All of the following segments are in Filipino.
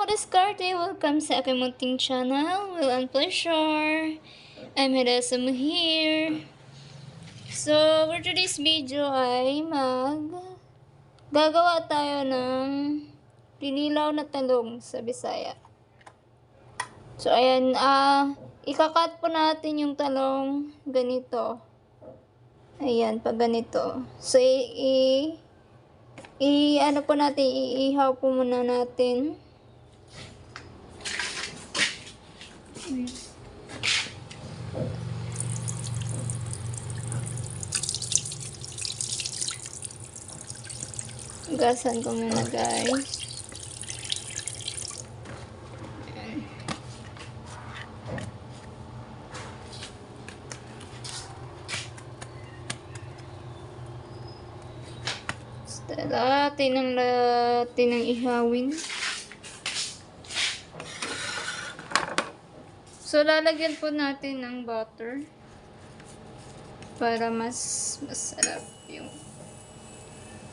mga diskarte! Welcome sa aking munting channel, Will and Pleasure. I'm Hedasam here. So, for today's video ay gagawa tayo ng dinilaw na talong sa Bisaya. So, ayan, ikakat po natin yung talong ganito. Ayan, pag ganito. So, ano po natin, iihaw po muna natin. Gasan ko muna, guys. Latin ng ihawin. So, lalagyan po natin ng butter para mas masarap yung.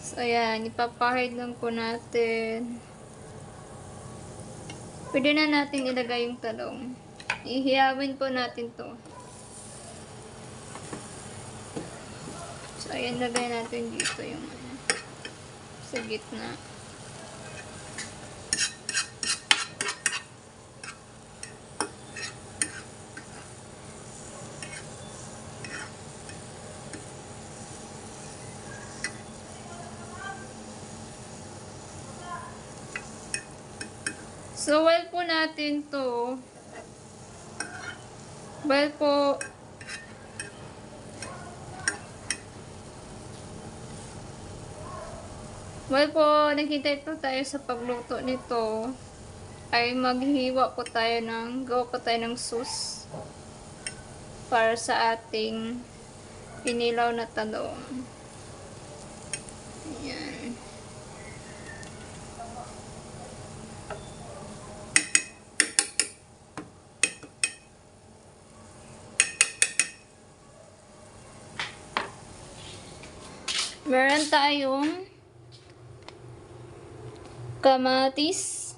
So, ayan, ipapahid lang po natin. Pwede na natin ilagay yung talong. Ihiyawin po natin to. So, ayan, lagay natin dito yung sa gitna. So, while po natin to, naghintay po tayo sa pagluto nito, ay maghihiwa po tayo gawa po tayo ng sauce para sa ating inilaw na talong. Ayan. Meron tayong kamatis.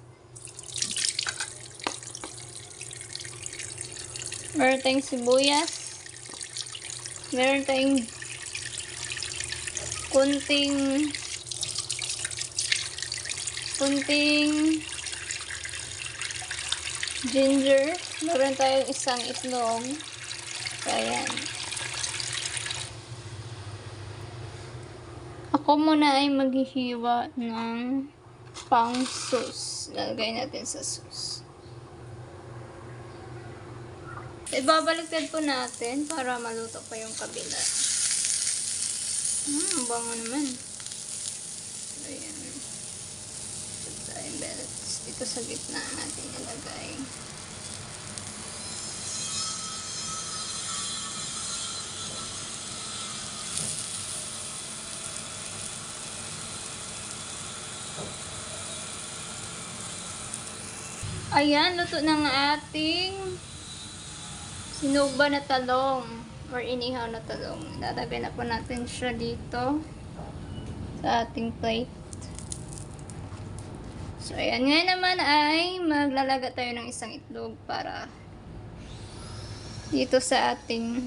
Meron tayong sibuyas. Meron tayong kunting ginger. Meron tayong isang itlog. Ayan. Ako muna ay maghihiwa ng pang sauce. Lalagay natin sa sauce. Ibabaliktad po natin para maluto pa yung kabila. Bango naman. Ayan. Dito sa gitna natin ilagay. Ayan, luto ng ating sinugba na talong or inihaw na talong. Lalagay na po natin siya dito sa ating plate. So, ayan. Ngayon naman ay maglalaga tayo ng isang itlog para dito sa ating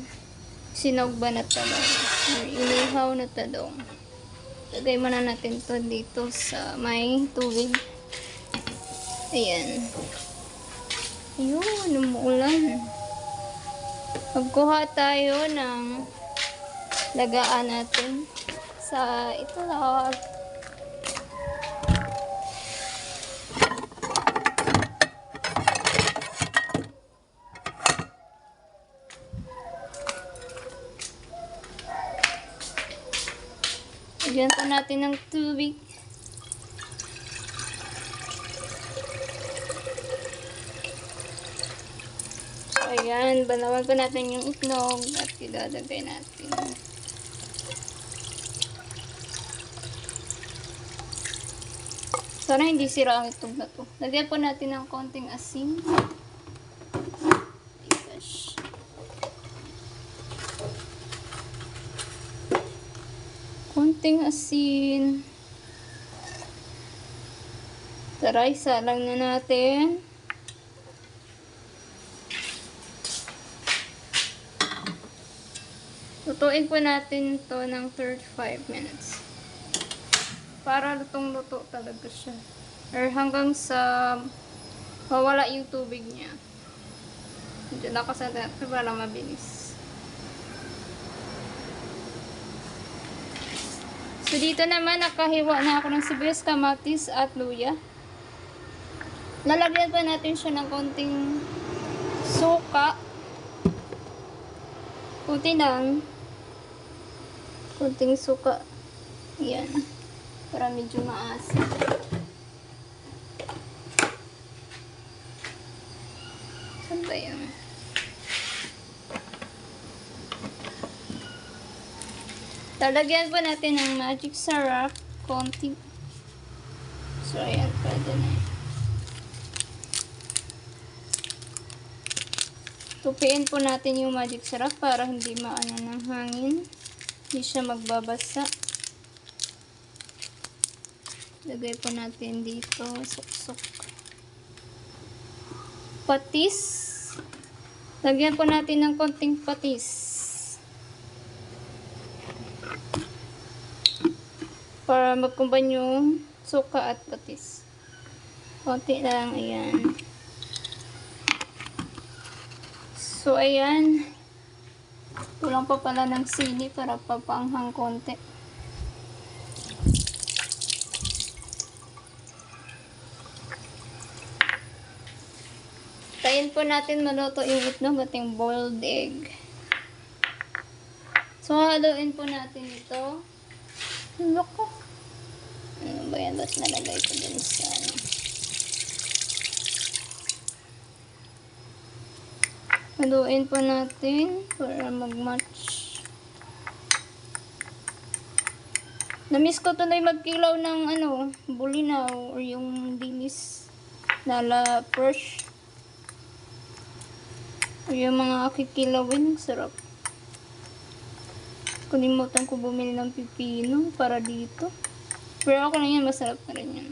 sinugba na talong or inihaw na talong. Lagay muna natin to dito sa may tubig. Ayan. Ayun, umuulan. Magkuha tayo ng lagaan natin sa itlog. Lagyan pa natin ng tubig. Ayan, banawan ko natin yung itlog at ilalagay natin. Sana hindi sira ang itlog na to. Lagyan po natin ng konting asin. Gosh. Konting asin. Tara, isa lang na natin. Lutuin po natin to ng 35 minutes. Para lutong-luto talaga siya. Or hanggang sa mawala yung tubig niya. Medyo lakasan natin para mabilis. So, dito naman nakahiwa na ako ng sibuyas, kamatis, at luya. Lalagyan pa natin siya ng konting suka. Kunti lang. Kunting suka. Yan. Para medyo maasim. Saan ba yun? Talagyan po natin ng magic syrup. Konti. So, ayan. Pwede na yun. Tupiin po natin yung magic syrup para hindi maano ng hangin. Hindi siya magbabasa. Lagay po natin dito. Suksok. Patis. Lagyan po natin ng konting patis. Para magkumbay yung suka at patis. Konti lang. Ayan. So, ayan. Kulang pa pala ng sili para papanghang konti. Tayin po natin maluto yung itlog at yung boiled egg. So, haluin po natin ito. Loko. Ano ba yan? Ba't nalagay ko dun sa ano? Haluin po natin para mag-match. Namiss ko tuloy magkilaw ng ano, bulinaw or yung dilis lala fresh. O yung mga kikilawin, sarap. Kalimutan ko bumili ng pipino para dito. Pero ako lang yan, masarap na rin yan.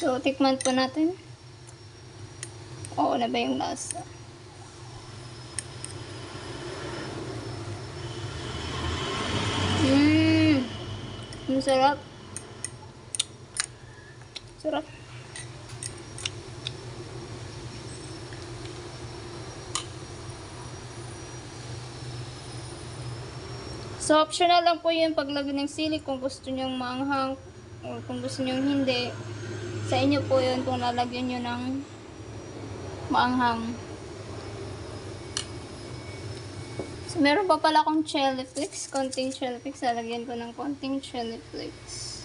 So, tikman po natin. Oo na ba yung lasa? Ang sarap. Sarap. So, optional lang po yung paglagay ng sili kung gusto nyong maanghang o kung gusto nyong hindi. Sa inyo po yun kung lalagyan nyo ng maanghang. So, meron pa pala akong chili flakes. Konting chili flakes. Lalagyan ko ng konting chili flakes.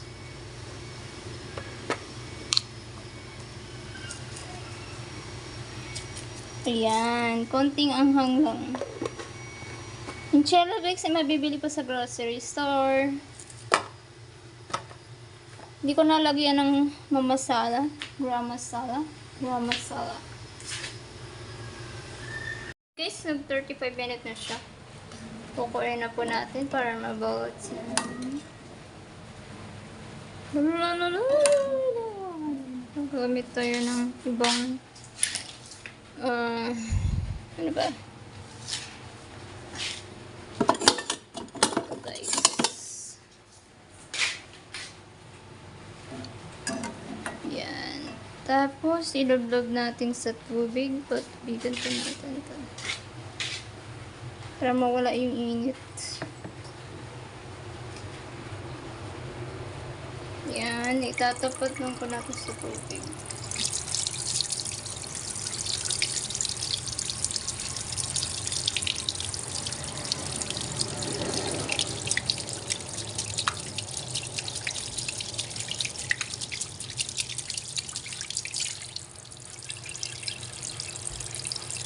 Ayan. Konting anghang lang. Yung chili flakes ay mabibili pa sa grocery store. Hindi ko nalagyan ng mamasala. Gram masala. Guys, nag 35 minutes na siya. Kukuin na po natin para mabawat siya. Gamit tayo ng ibang ano ba? Guys. Yan. Tapos, ilublob natin sa tubig. Patbigan po natin ito. Para mawala yung init. Yan. Itatapat lang po natin sa tubig.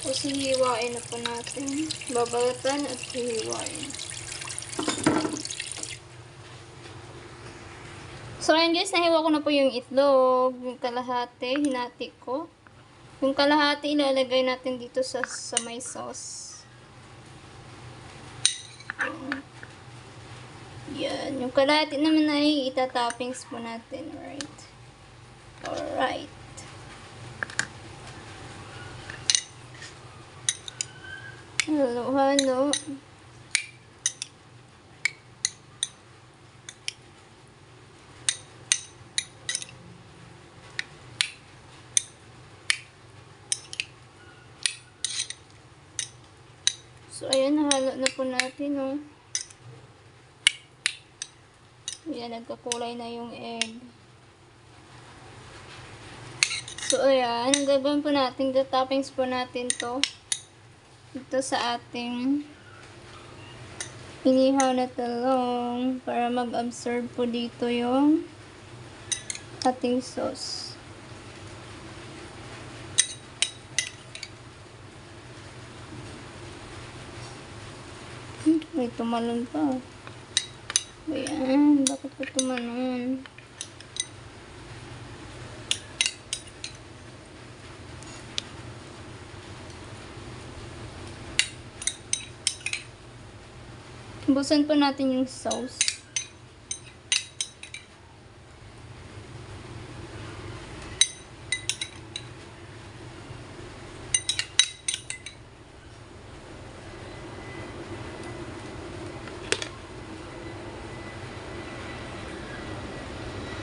Tapos hihiwain na po natin. Babalatan at hihiwain. So, ayan guys, nahiwa ko na po yung itlog. Yung kalahati, hinati ko. Yung kalahati, ilalagay natin dito sa may sauce. Yan. Yung kalahati naman ay itatoppings po natin. Alright. Alright. Halo-halo. So, ayan, nahalo na po natin, oh. Ayan, nagkakulay na yung egg. So, ayan, ang gagawin po natin, the toppings po natin to. Ito sa ating inihaw na talong para mag-absorb po dito yung ating sauce. May tumalon pa. Ayan, bakit pa tumalon? Busan po natin yung sauce.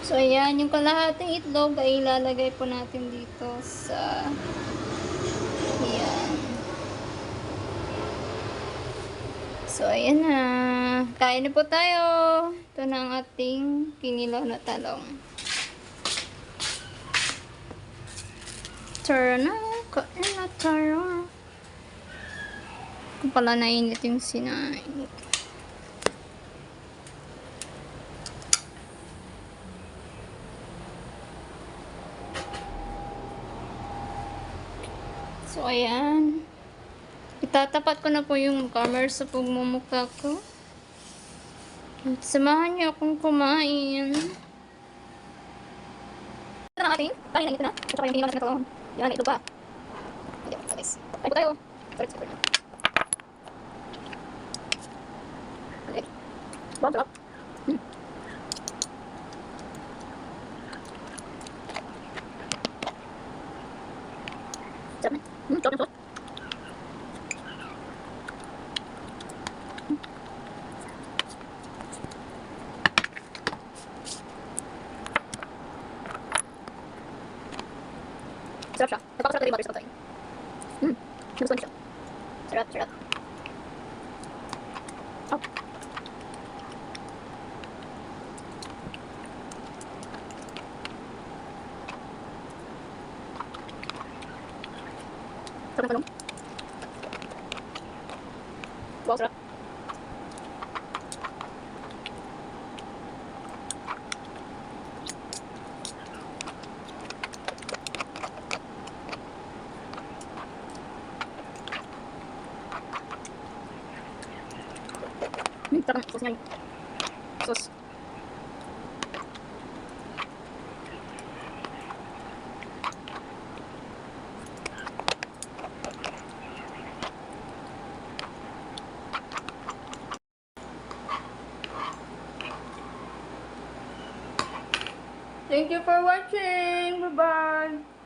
So, ayan, yung kalahating itlog ay ilalagay po natin dito sa ayan. So, ayan na. Kain na po tayo. Ito na ang ating kinilaw na talong. Tara na. Kain na tayo. Kung pala nainit yung sinain. So, ayan. Itatapat ko na po yung camera sa pagmumukha ko. At samahan niyo akong kumain. Ito na ating kain na ito na. At saka yung hiniwan natin na talong. Yan, ito pa. Ayan, guys. Kain po tayo. Okay. Wow, sarap. Sarap na. Sarap na sauce. Sarap siya. Napakasarap na rin butter sa pagkain. Nagustuhan siya. Sarap, sarap. Oh. Sarap ng talong. Wow, sarap. Sarap ng sauce niya. Sauce. Thank you for watching. Bye-bye.